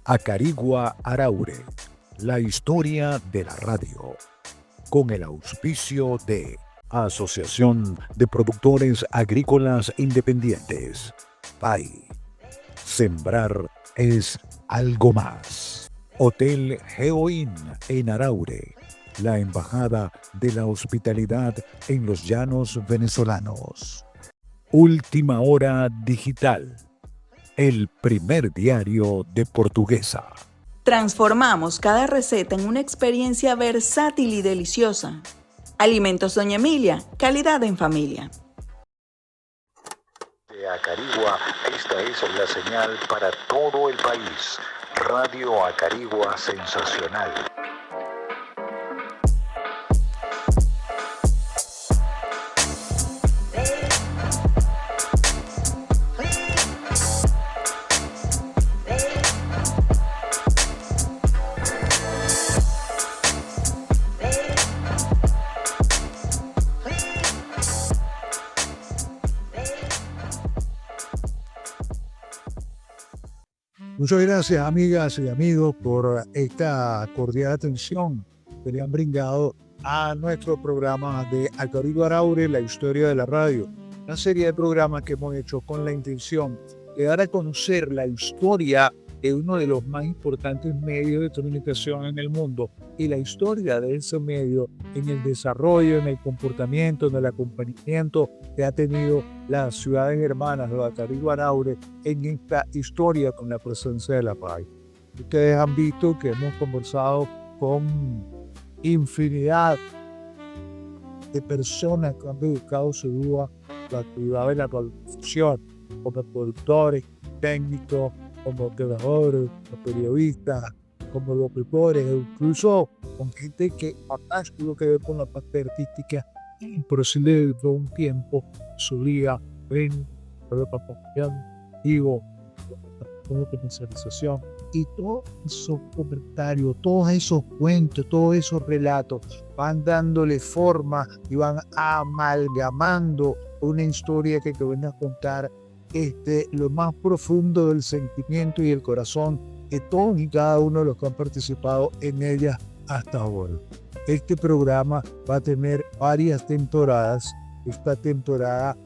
Acarigua Araure, la historia de la radio, con el auspicio de Asociación de Productores Agrícolas Independientes, PAI. Sembrar es algo más. Hotel Geoin en Araure, la embajada de la hospitalidad en los llanos venezolanos. Última Hora Digital, el primer diario de Portuguesa. Transformamos cada receta en una experiencia versátil y deliciosa. Alimentos Doña Emilia, calidad en familia. De Acarigua, esta es la señal para todo el país. Radio Acarigua Sensacional. Muchas gracias, amigas y amigos, por esta cordial atención que le han brindado a nuestro programa de Acarigua Araure, la historia de la radio. Una serie de programas que hemos hecho con la intención de dar a conocer la historia de uno de los más importantes medios de comunicación en el mundo y la historia de ese medio en el desarrollo, en el comportamiento, en el acompañamiento que ha tenido las ciudades hermanas de Acarigua Araure en esta historia con la presencia de la PAI. Ustedes han visto que hemos conversado con infinidad de personas que han dedicado su vida a la actividad de la producción, como productores, técnicos, como creadores, como periodistas, como locutores, incluso con gente que apenas tuvo que ver con la parte artística, pero sí le dedicó un tiempo su día en la propaganda, digo, con comercialización. Y todos esos comentarios, todos esos cuentos, todos esos relatos van dándole forma y van amalgamando una historia que van a contar lo más profundo del sentimiento y el corazón de todos y cada uno de los que han participado en ella hasta ahora. Este programa va a tener varias temporadas. Esta temporada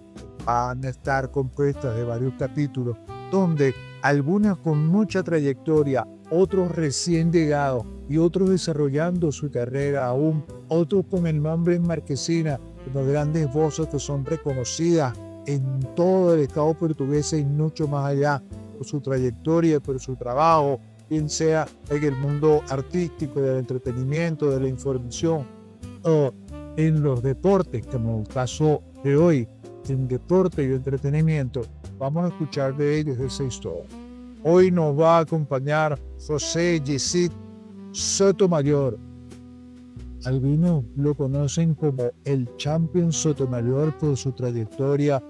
van a estar compuestas de varios capítulos, donde algunas con mucha trayectoria, otros recién llegados y otros desarrollando su carrera aún, otros con el nombre en marquesina, unas grandes voces que son reconocidas en todo el estado portugués y mucho más allá por su trayectoria, por su trabajo, bien sea en el mundo artístico, del entretenimiento, de la información o en los deportes, como el caso de hoy, en deporte y entretenimiento. Vamos a escuchar de ellos esa historia. Hoy nos va a acompañar José Yesid Sotomayor. Algunos lo conocen como el Champion Sotomayor por su trayectoria,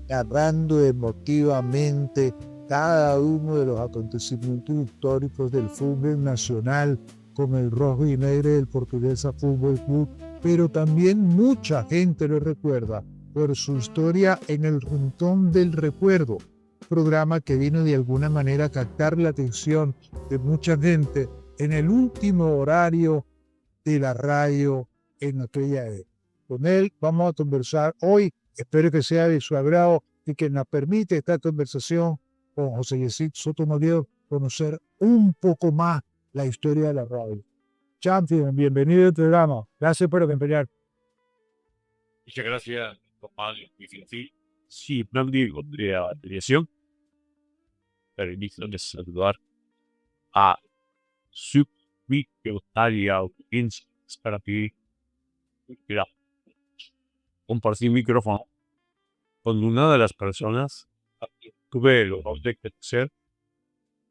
narrando emotivamente cada uno de los acontecimientos históricos del fútbol nacional, como el rojo y negro del Portuguesa Fútbol Club, pero también mucha gente lo recuerda por su historia en el Rincón del Recuerdo, programa que vino de alguna manera a captar la atención de mucha gente en el último horario de la radio en aquella época. Con él vamos a conversar hoy. Espero que sea de su agrado y que nos permite esta conversación con José Yesid Sotomayor conocer un poco más la historia de la radio. Champion, bienvenido al programa. Gracias por acompañar. Muchas gracias, Tomás. Sí, plan de dirección. Permiso de saludar a su secretaria audiencia para que compartir micrófono con una de las personas que tuve el honor de conocer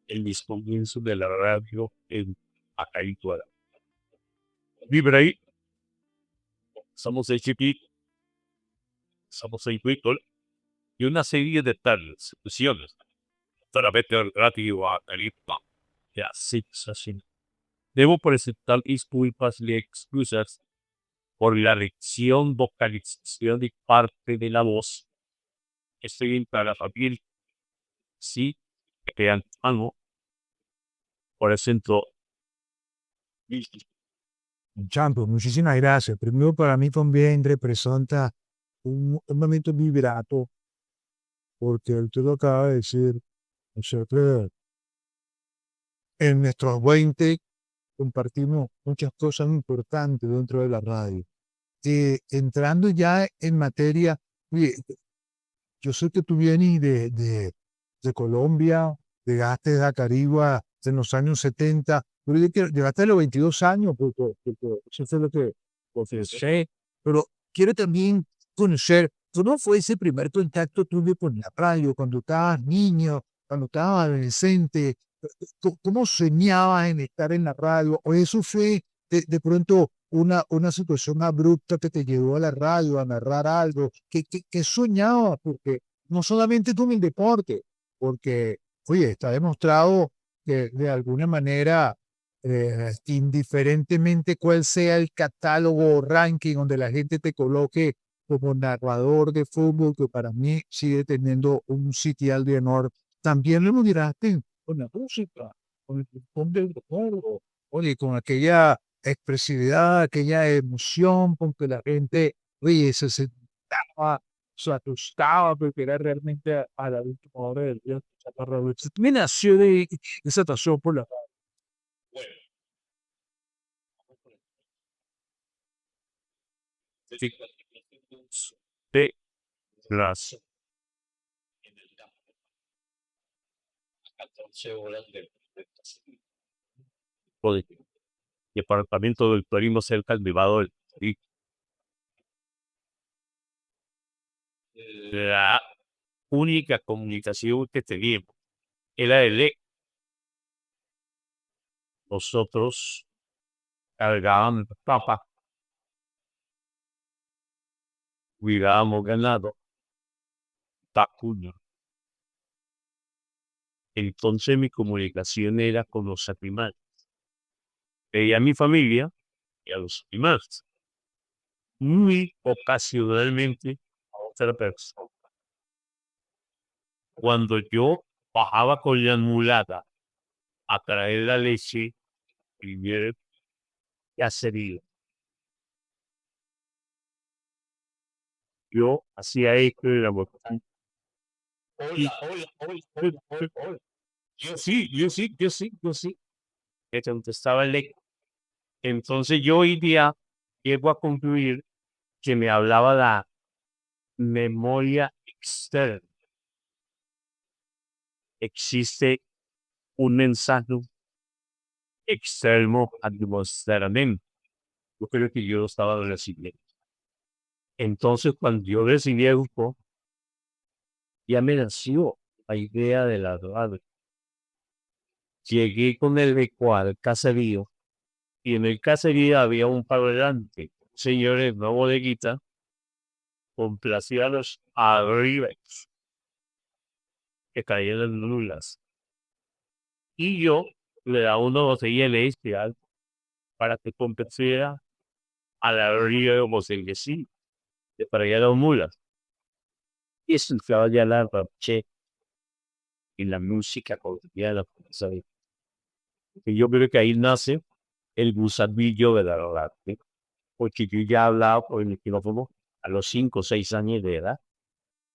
en mis comienzos de la radio en Acarigua. Vive ahí. Somos HP, somos el Twitter y una serie de transmisiones para ver radio Acarigua. Ya, sí, así. Debo presentar disculpas y excusas por la lección vocalización y parte de la voz. Estoy en para familia. Sí, que antemano por eso entró. Champo, muchísimas gracias. Primero, para mí también representa un momento muy grato, porque usted lo acaba de decir, nosotros en nuestros 20 compartimos muchas cosas importantes dentro de la radio. Entrando ya en materia, oye, yo sé que tú vienes de Colombia, llegaste a Carigua en los años 70, pero llegaste a los 22 años, porque eso fue lo que sé, pero quiero también conocer, ¿cómo fue ese primer contacto tuyo con la radio, cuando estabas niño, cuando estabas adolescente? ¿Cómo soñabas en estar en la radio? ¿O eso fue de pronto una situación abrupta que te llevó a la radio a narrar algo? ¿Qué soñabas? Porque no solamente tú en el deporte, porque, oye, está demostrado que de alguna manera, indiferentemente cuál sea el catálogo o ranking donde la gente te coloque como narrador de fútbol, que para mí sigue teniendo un sitial de honor, también lo miraste con la música, con el fútbol del recuerdo, oye, con aquella expresividad, aquella emoción con que la gente, oye, se sentaba, se asustaba porque era realmente a la última hora del día. También nació de esa pasión por la Sí, de las del departamento del Turismo cerca del Nevado del Turí. La única comunicación que teníamos era el eco. Nosotros cargábamos papas, cuidábamos ganado, vacuno. Entonces mi comunicación era con los animales. Veía a mi familia y a los animales. Muy ocasionalmente a otra persona. Cuando yo bajaba con la mulata a traer la leche, primero caserío, yo hacía esto de la boca. Hola, hola, hola, hola, hola, hola. Yo sí. Me contestaba el eco. Entonces yo hoy día llego a concluir que me hablaba la memoria externa. Existe un mensaje externo atmosféricamente. Yo creo que yo lo estaba recibiendo. Entonces, cuando yo recibí el grupo, ya me nació la idea de la radio. Llegué con el eco al caserío y en el caserío había un parlante, señores, una bodeguita, complacía a los arriberos que caían las lulas. Y yo le daba una botella de leche para que compensara a la río de homosexualidad de para allá las mulas. Y escuchaba ya la rapche y la música colombiana, ¿sabes? Que yo creo que ahí nace el gusanillo de la radio, porque yo ya hablaba por el micrófono a los 5 o 6 años de edad,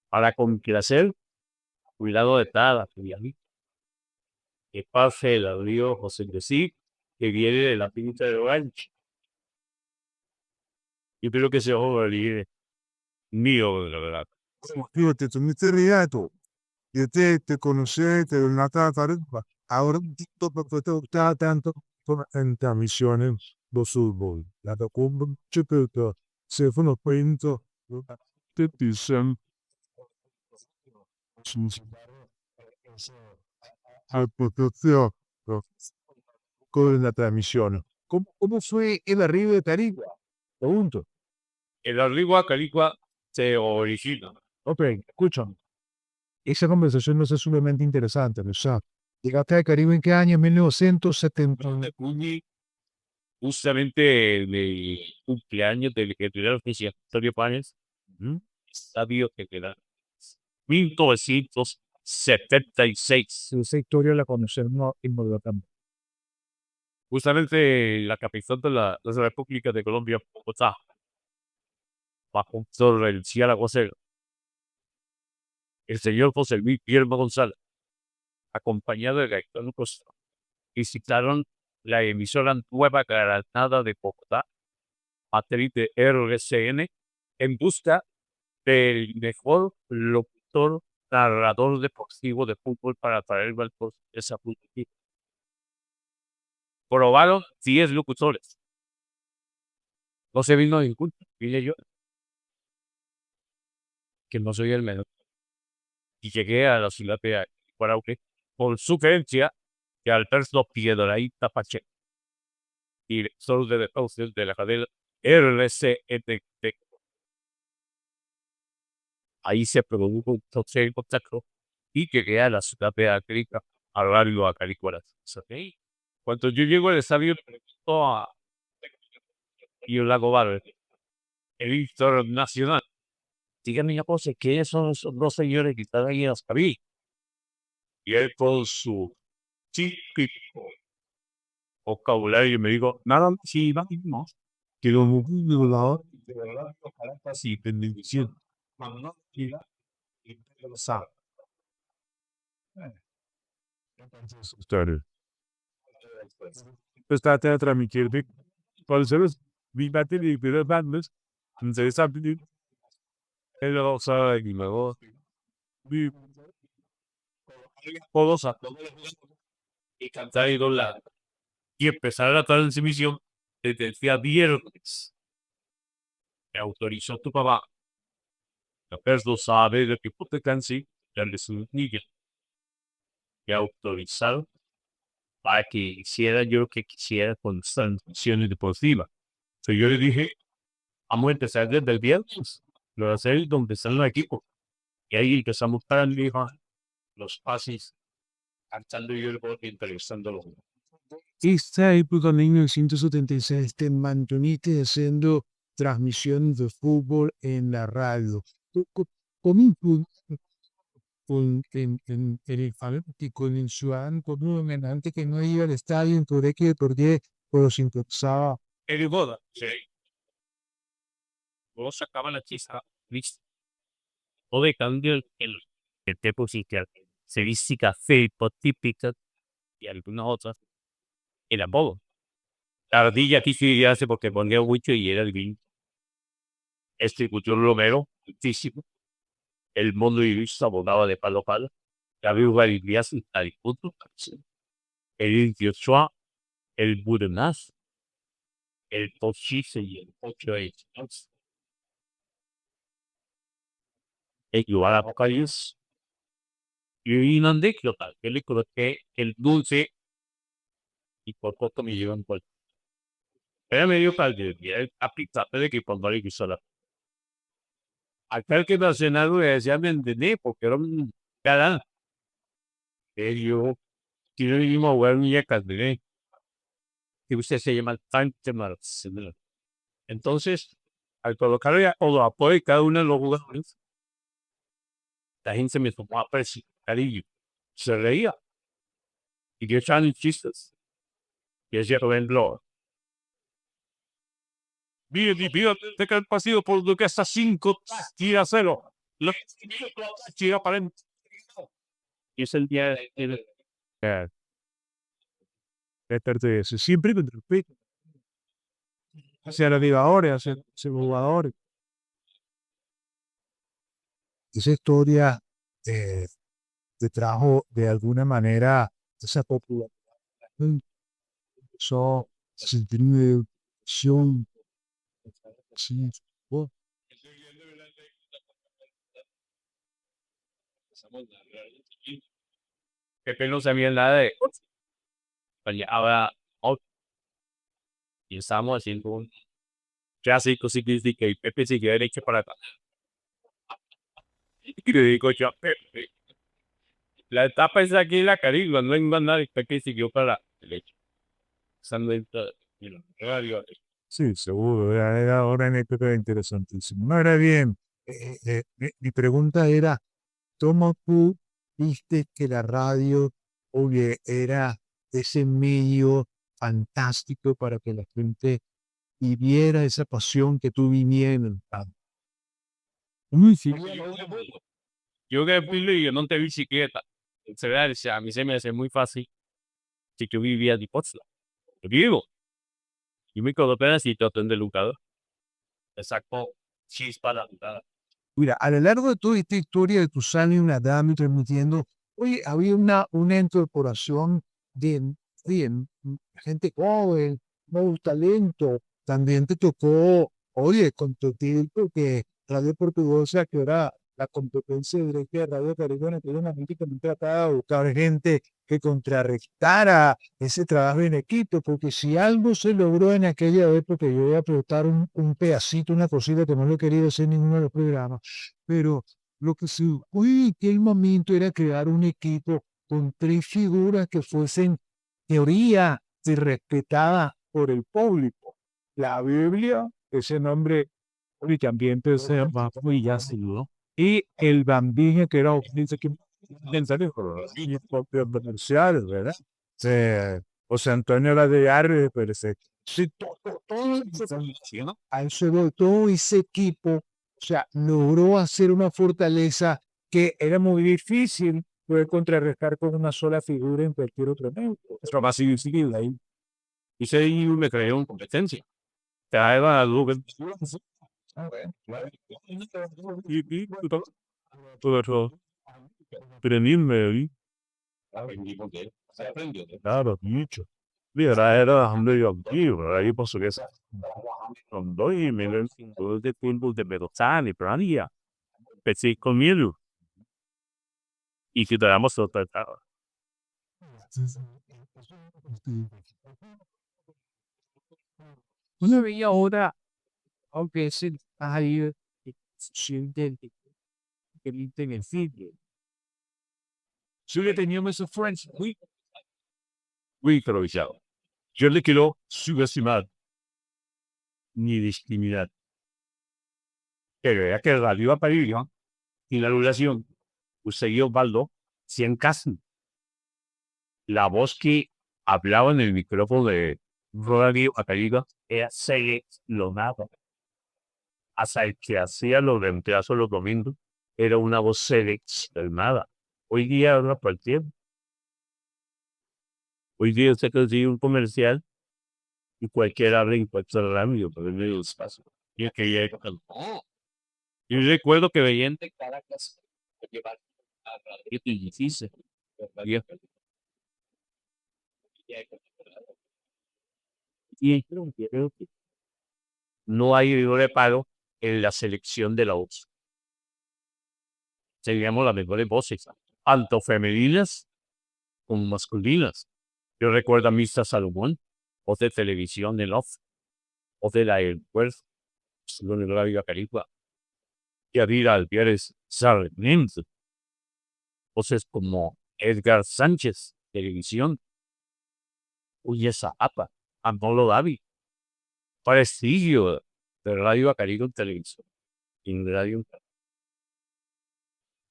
para complacer, cuidado de tal, que pase el río José de Sí, que viene de la pinta de rancho. Yo creo que ese ojo mío, la verdad. Fíjate, tú me estás riendo. Yo te conocí, te nata Carigua. Ahora, porque te gustaba tanto en transmisiones de fútbol. La tocó chiquita, se fue unos cuentos, te dicen, al protección con la transmisión. ¿Cómo fue el arribo de Carigua? Pregunto. El arriba Calicua se origina. Ok, escúchame. Esa conversación no es sumamente interesante, ¿no? O sea, llegaste al Caribe en qué año, en 1970. De Cuñi, justamente de cumpleaños del general oficial Antonio Páez, sabio que queda 1976. Esa historia la conocemos inmediatamente. Justamente la capital de la República de Colombia, Bogotá, bajo sobre el Zaragoza, el señor José Luis Guillermo González, acompañado de Gaetano Costa, visitaron la emisora Nueva Granada de Bogotá, matriz de RCN, en busca del mejor locutor, narrador deportivo de fútbol para traer al esa fútbol. Probaron 10 locutores. No se vino ninguno. Vine yo, que no soy el menor. Y llegué a la ciudad de Guarauque por sugerencia de Alberto Piedrahíta Pacheco, director de negocios de la cadena RCN. Ahí se produjo un tercer contacto y llegué a la ciudad de Agrica, a Radio Acaricuaras. Cuando yo llego al estadio, le pregunto a Lago Bar, el editor nacional, díganme una cosa, ¿quiénes son esos dos señores que están ahí en las cabinas? Y él con su típico vocabulario me dijo, nada más, sí, vamos, que lo lado de verdad, ojalá así, bendición, no quiera y lo sabe. Ustedes. Pues trata de transmitir de cuáles mi batería de las bandas, interesante, el rosa y luego todos a todos y cantar y doblar y empezar la transmisión desde el día viernes. Me autorizó tu papá. La persona sabe de que puta canción de su niña. Me autorizaron para que hiciera yo lo que quisiera con transmisiones deportivas. Entonces yo le dije, vamos a empezar desde el viernes. Lo voy a hacer donde están los equipos. Y ahí empezamos para los pases, cantando yo el gol y entrevistándolo. Esta época, en 1976, te mantuviste haciendo transmisiones de fútbol en la radio. ¿Cómo en el fanático, en el ciudadano común, antes que no iba al estadio, porque pero se interesaba? El boda, sí. Luego sacaba la chispa, ¿viste? O de cambio el tipo sí que se viste café hipotípica y algunas otras. Era bobo. La ardilla aquí sí hace porque ponía mucho y era el bien. Este Cultura Romero, muchísimo. El mundo y Luis abogaba de palo a palo. La viuda Elías al punto. El Joshua, el Burenaz, el Pochise y el Pocho de el lugar a Apocalipsis. Y una anécdota que le coloqué el dulce y por poco me llevan por. Era medio padre, y era aplicable de que cuando le quiso la. Aquel que nacional le decía me entendí porque era un galán. Yo quiero ir a jugar muñecas, ¿verdad? Que usted se llama Tantemar. Entonces, al colocarle o lo apoyo de cada uno de los jugadores, la gente se me tomó a precio, cariño. Se reía. Y yo echaban chistes. Y decía Rubén Blor. Bien, te queda el partido por lo que hasta 5 tira 0. Lo que tira para él. Y es el día de tratarte de eso. Siempre con respeto. Hacia los jugadores, hacia los jugadores. Esa historia te trajo de alguna manera esa popularidad. Empezó a sentir una educación. Sí, oh, Pepe no sabía nada de. Ahora, y estábamos haciendo un clásico ciclístico y Pepe siguió derecho para acá. Y le digo yo a Pepe, la etapa es aquí en la Caribe, no hay más nada, y Pepe siguió para la derecha. Estando dentro de la radio. sí, seguro, era una anécdota interesantísima. No era bien. Mi pregunta era, ¿cómo tú viste que la radio, oye, era ese medio fantástico para que la gente viviera esa pasión que tú vivías en el campo. Uy, sí. Yo que fui yo no te bicicleta. Se ve, a mí se me hace muy fácil si yo vivía de Potsdam. Yo vivo. Yo me quedo pedacito de educador. Exacto. Chispa la putada. Mira, a lo largo de toda esta historia de tus años en la DAMI transmitiendo, oye, había una incorporación de gente joven, nuevo talento. También te tocó, oye, con tu tiempo que Radio Portuguesa, que era la competencia directa de Radio Caribe, en aquel momento también trataba de buscar gente que contrarrestara ese trabajo en equipo, porque si algo se logró en aquella época, yo voy a apretar un pedacito, una cosita que no lo he querido hacer en ninguno de los programas, pero lo que se buscó en aquel momento era crear un equipo con tres figuras que fuesen teoría y respetada por el público. La Biblia, ese nombre, y también pensé, muy ya se ¿no? Y el Bambino, que era un que comerciales, ¿verdad? Sí, José Antonio la de Arre, pero sí, a eso todo ese equipo, o sea, logró hacer una fortaleza que era muy difícil poder contrarrestar con una sola figura en cualquier otro evento. Es lo más difícil ahí. Y se me creó una competencia. Te haga algo que... Y todo eso. Aprendirme ahí. Claro, mucho. Era medio antiguo, ahí por su casa. Con dos y me ven todo de tiempo de Bertani, Prania. Pensé conmigo. Y si te damos otra. Una veía ahora, aunque es el ahí, siente que en el cine. Si le teníamos esos friends, muy improvisado. Yo le quiero subestimar ni discriminar. Pero ya que Radio a Pavilion y la duración, usted y Osvaldo, 100 casos. La voz que hablaba en el micrófono de Radio Acariga era seleccionada. Hasta el que hacía los reemplazos los domingos era una voz seleccionada. Hoy día habla cualquier. Hoy día usted consigue un comercial y cualquiera habla en cualquier radio, pero en medio del espacio. Y aquella época, no. Yo recuerdo que veía en Caracas, que difícil. Y creo que no hay reparo en la selección de la voz. Teníamos las mejores voces, tanto femeninas como masculinas. Yo recuerdo a Mista Salomón, voz de televisión en off, voz de la aeropuerto, en el radio Caribe, y Adira Alpieres Sarmiento, voces como Edgar Sánchez, televisión, Uye Zapata, Antonio Davi, prestigio de Radio Caribe en televisión, en radio.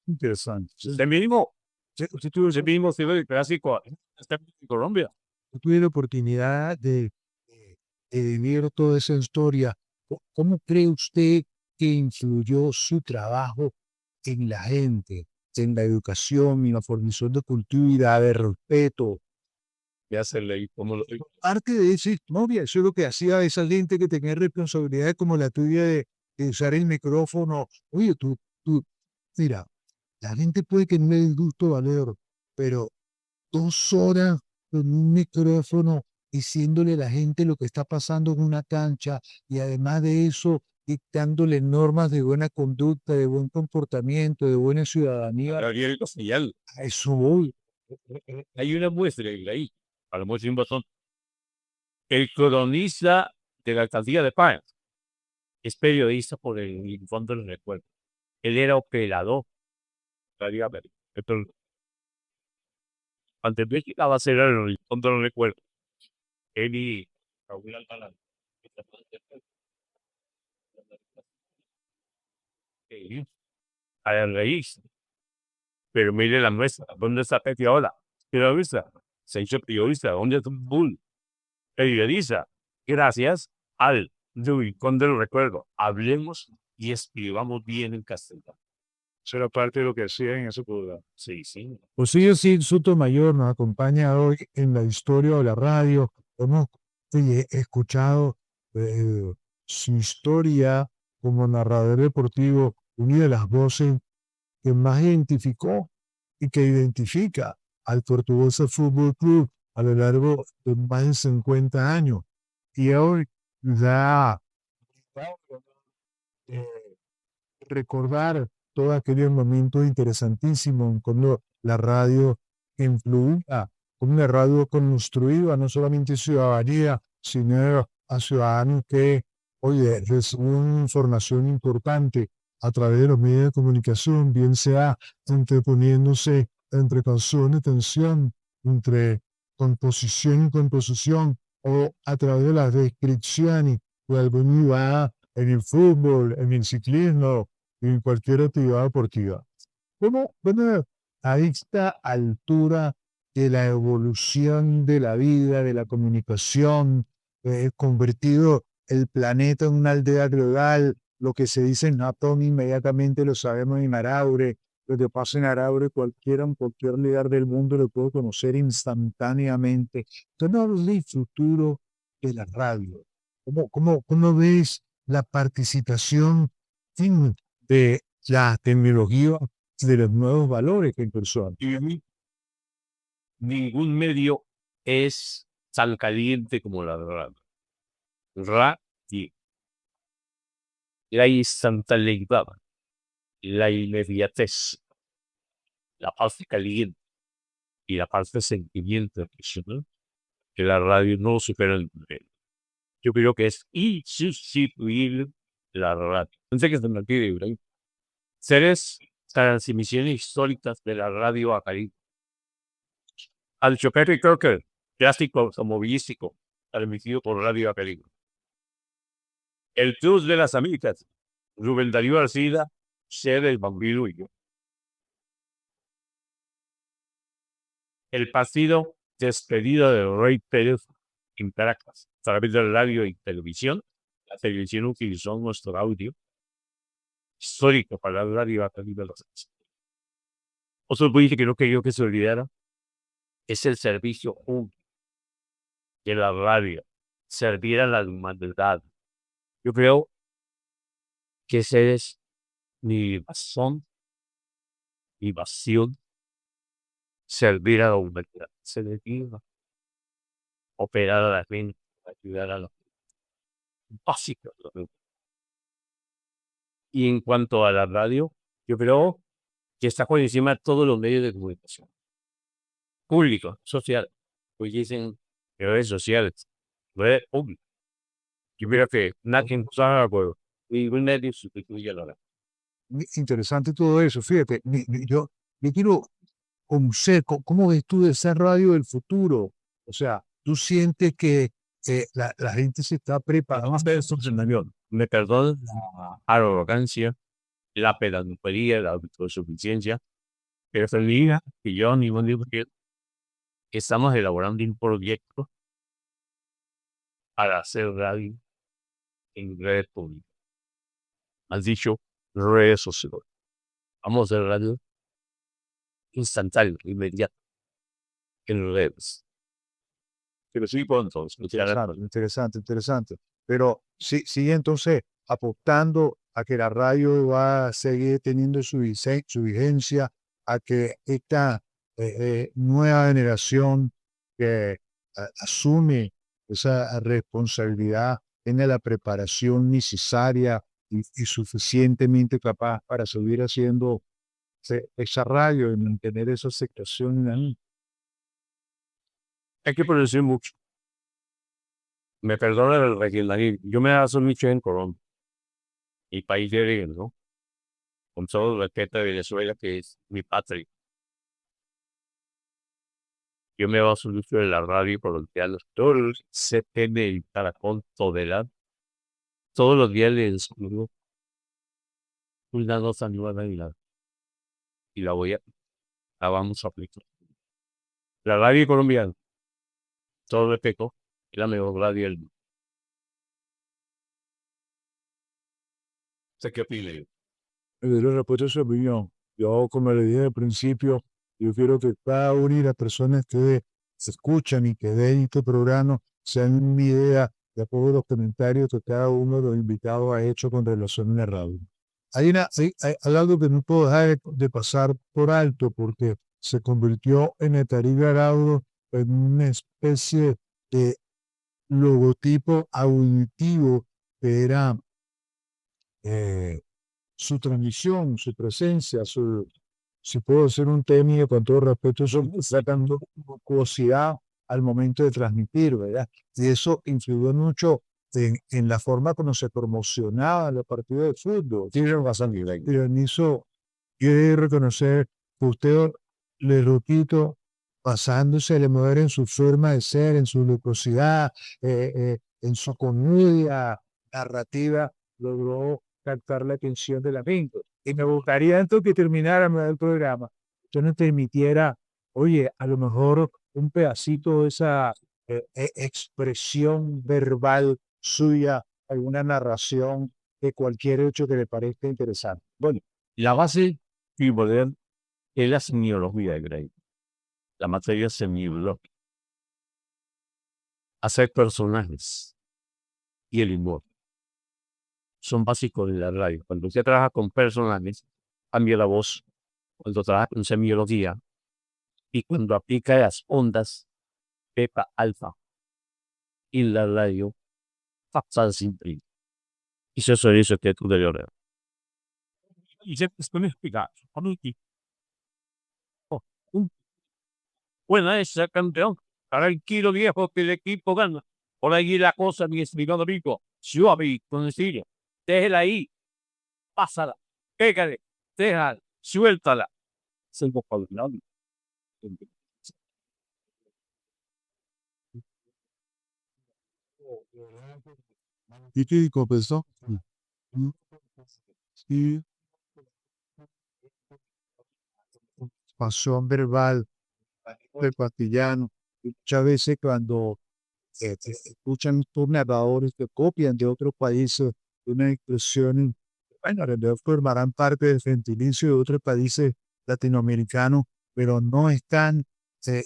Interesante. Usted mismo, usted tuvo ese mismo estilo de clásico en Colombia. Yo tuve la oportunidad de vivir toda esa historia. ¿Cómo cree usted que influyó su trabajo en la gente, en la educación, en la formación de cultura, de respeto? Ya se leí como lo Parte de esa historia, eso es lo que hacía esa gente que tenía responsabilidades como la tuya de usar el micrófono. Oye, mira, la gente puede que no le dé gusto valer, pero 2 horas con un micrófono diciéndole a la gente lo que está pasando en una cancha y además de eso dictándole normas de buena conducta, de buen comportamiento, de buena ciudadanía. Gabriel Costillal. A eso voy. Hay una muestra ahí, a lo mejor sin razón. El cronista de la alcaldía de Paz es periodista por el Fondo del Recuerdo. Él era operador. Entonces, antes de que iba a ser el Fondo del Recuerdo, él y Raúl Alcalá, a la raíz. Pero mire la nuestra, ¿dónde está Pepe ahora? ¿Qué la vista? Se hizo periodista, ¿dónde es un bull? periodista, gracias al rincón del recuerdo. Hablemos y escribamos bien en castellano. Eso era parte de lo que hacía en ese programa. Sí, sí. José Cid Sotomayor nos acompaña hoy en la historia de la radio. Hemos escuchado su historia como narrador deportivo, una de las voces que más identificó y que identifica al Portuguesa Fútbol Club a lo largo de más de 50 años. Y hoy da eh, recordar todos aquellos momentos interesantísimos cuando la radio influía, como una radio construida no solamente ciudadanía, sino a ciudadanos que, oye, reciben información importante a través de los medios de comunicación, bien sea interponiéndose entre canción y tensión, entre composición y composición, o a través de las descripciones de algún lugar en el fútbol, en el ciclismo, en cualquier actividad deportiva. ¿Cómo, bueno, a esta altura de la evolución de la vida, de la comunicación, convertido el planeta en una aldea global, lo que se dice en Japón inmediatamente lo sabemos en Araure, lo que pasa en Araure cualquiera en cualquier lugar del mundo lo puede conocer instantáneamente. ¿Cómo ves el futuro de la radio? ¿Cómo ves la participación de la tecnología, de los nuevos valores que impulsó? Y ningún medio es tan caliente como la radio. Radio. La instantaneidad, la inmediatez, la parte caliente y la parte sentimiento emocional, que la radio no supera el nivel. Yo creo que es insustituible la radio. Pensé que se me olvide, Ibrahim. Seres transmisiones históricas de la radio a Caribe. Al chofer y Crocker, clásico automovilístico, transmitido por Radio a Caribe. El Tour de las Américas, Rubén Darío Arcila, ser el Bambino y yo. El partido despedida de Rey Pérez en Caracas, a través de radio y televisión. La televisión utilizó nuestro audio histórico para la radio a Caribe de los años. Otro país que no quería que se olvidara es el servicio público de la radio, servir a la humanidad. Yo creo que ese es mi razón, mi pasión, servir a la humanidad, servir, operar a la gente, ayudar a los básicos. Y en cuanto a la radio, yo creo que está por encima de todos los medios de comunicación. Público, social. Pues dicen redes sociales, redes públicas. Yo creo que nadie está de acuerdo. Ningún medio sustituye a la radio. Interesante todo eso, fíjate, yo quiero conocer cómo ves tú esa radio del futuro. O sea, tú sientes que la gente se está preparando. Además de eso, me perdonan la arrogancia, la pedantería, la autosuficiencia, pero se diga que yo ni un libro que estamos elaborando un proyecto para hacer radio en redes públicas. Has dicho redes sociales. Vamos a hacer radio instantáneo, inmediato, en redes. Pero sí, pronto, Interesante. Pero sí, entonces apostando a que la radio va a seguir teniendo su vigencia, a que esta nueva generación que asume esa responsabilidad tiene la preparación necesaria y suficientemente capaz para seguir haciendo esa radio y mantener esa aceptación ahí. hay que producir mucho. Me perdona el regionalismo. Yo me baso mucho en Colombia, mi país de origen, ¿no? Con todo el respeto a Venezuela, que es mi patria. Yo me baso mucho en la radio colombiana. Todos los CTM y Caracol Todelar, todos los días les escribo una nota nueva y la vamos a aplicar. La radio colombiana, todo respeto, la mejor radio del mundo. ¿Usted qué opina? Le respeto su opinión. Yo, como le dije al principio, yo quiero que cada una de las personas que se escuchan y que ven este programa sean una idea de acuerdo a los comentarios que cada uno de los invitados ha hecho con relación a la radio. Hay algo que no puedo dejar de pasar por alto porque se convirtió en el Caribe Arauro en una especie de logotipo auditivo que era su transmisión, su presencia, si puedo decir un término con todo respeto, eso sacando curiosidad al momento de transmitir, ¿verdad? Y eso influyó mucho en la forma como se promocionaban los partidos de fútbol. Tiene razón, Pero en eso, yo he de reconocer que usted, le repito, basándose en mover en su forma de ser, en su locuacidad, en su comedia narrativa, logró captar la atención de la gente. Y me gustaría entonces que termináramos el programa, yo nos permitiera, oye, a lo mejor un pedacito de esa expresión verbal suya, alguna narración de cualquier hecho que le parezca interesante. Bueno, la base primordial es la semiología de Gray, la materia semiológica. Hacer personajes y el humor son básicos de la radio. Cuando usted trabaja con personajes, cambia la voz. Cuando trabaja con semiología y cuando aplica las ondas beta alfa en la radio, pasa simple. Y eso es eso que tú debes ver. Y se puede explicar. Bueno, es ser campeón. Tranquilo, viejo, que el equipo gana. Por ahí la cosa, mi estimado amigo. Suave, con estilo. Déjela ahí. Pásala. Pégale. Déjala. Suéltala. Es el vocabulario. ¿Y qué comenzó? Sí, pasión verbal del castellano. Y muchas veces cuando escuchan estos narradores que copian de otros países una expresión, bueno, alrededor formarán parte del gentilicio de otros países latinoamericanos, pero no están, eh,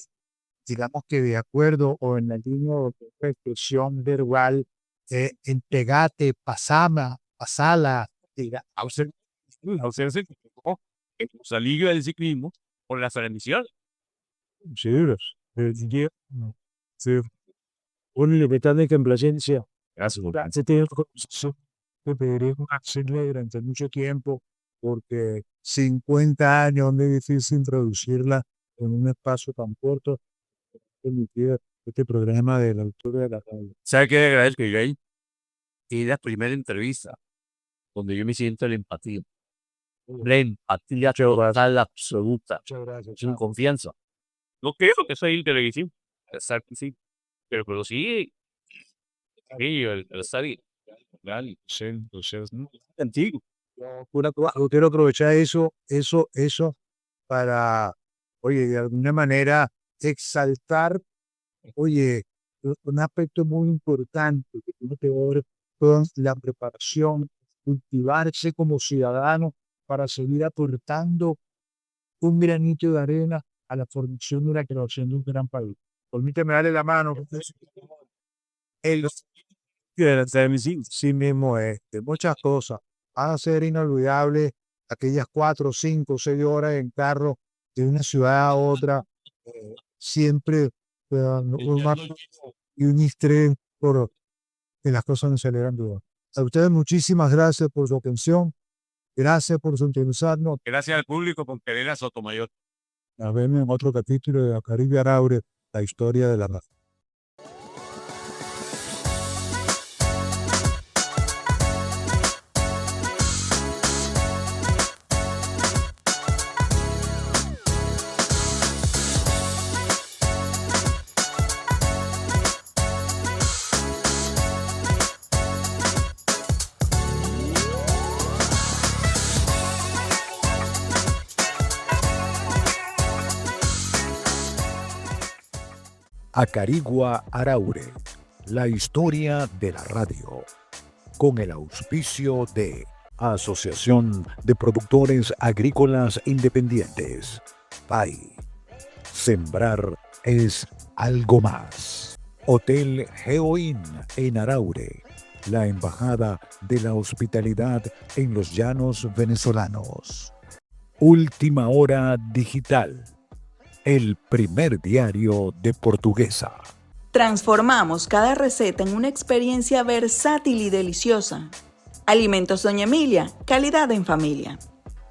digamos que de acuerdo o en la línea de la expresión verbal, en pegate, pasala, diga, Ausencia en la liga del ciclismo por las transmisiones. sí, sí, una libertad de complacencia. Gracias, Se tiene que pedir hacerle durante mucho tiempo porque 50 años es difícil introducirla en un espacio tan corto. Permitir este programa de la autora de la radio. ¿Sabe qué agradezco, Gay? Y la primera entrevista donde yo me siento la empatía. La empatía total, absoluta, Muchas gracias. sin confianza. No creo que soy televisivo. Exacto, sí. Pero sí, el estadio. Real, sí, antiguo. Yo quiero aprovechar eso para, oye, de alguna manera exaltar, oye, un aspecto muy importante que tiene que ver con la preparación, cultivarse como ciudadano para seguir aportando un granito de arena a la formación de una creación de un gran país. Permíteme darle la mano. El sí mismo es, de muchas cosas. Van a ser inolvidables aquellas 4, 5, 6 horas en carro de una ciudad a otra, siempre y un estrés por que las cosas no se le dan duda. A ustedes muchísimas gracias por su atención, gracias por sintonizarnos. Gracias al público por querer a Sotomayor. Nos vemos en otro capítulo de Caribe Araure, la historia de la raza. Acarigua Araure, La historia de la radio, con el auspicio de Asociación de Productores Agrícolas Independientes, PAI. Sembrar es algo más. Hotel Geoin en Araure, la embajada de la hospitalidad en los llanos venezolanos. Última Hora Digital, el primer diario de Portuguesa. Transformamos cada receta en una experiencia versátil y deliciosa. Alimentos Doña Emilia, calidad en familia.